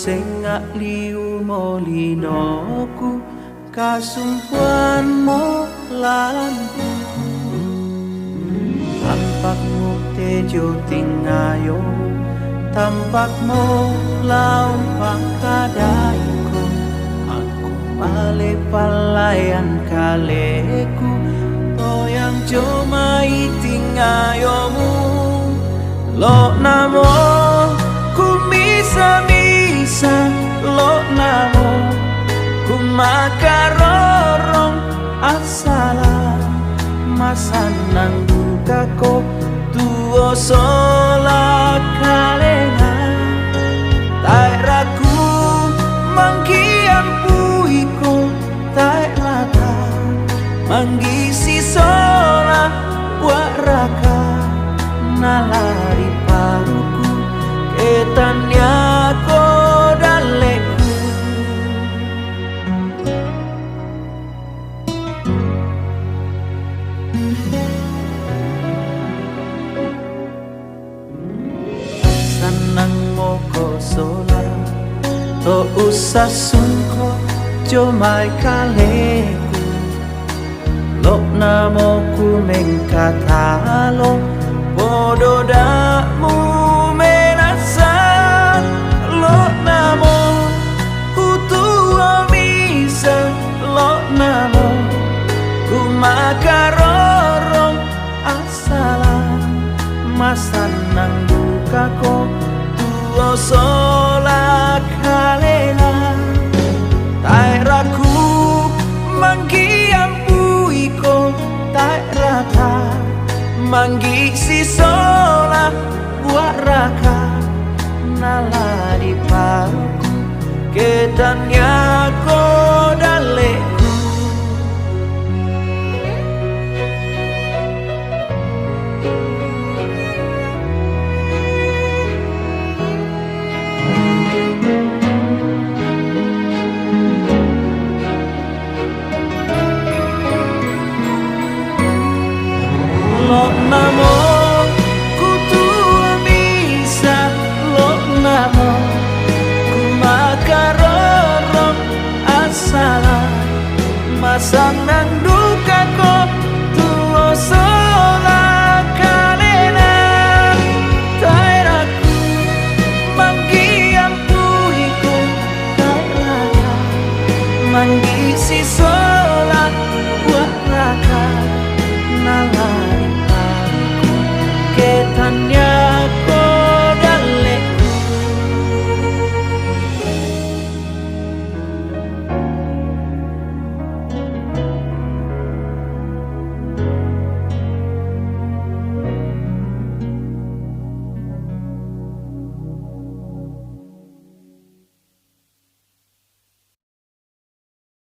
sing liu molinoku kasumpuan molanku tampakmu tejo tingayo tampakmu laun pakadaiku aku male palayan kaleku toyang jomai tingayomu lo namo kumisa-misa lo namo kumakarorong asala masanang dukako tuo sola kalena tai raku manggian puiko tai raka manggisi sola waraka nalari paruku ketanya ko daleku sanang moko sola to usah sungko jomai kaleku lo namo ku mengkatalo bodo dakmu menasa lo namo hutua misa lo namo ku makarorong asala masanang dukako tuo sola kalela tai raku manggiam puiko tai rata manggisi sola buat raka nalari paruku ketanya ko daleku lo namo kutua misa lo namo kumakarorong asala masanang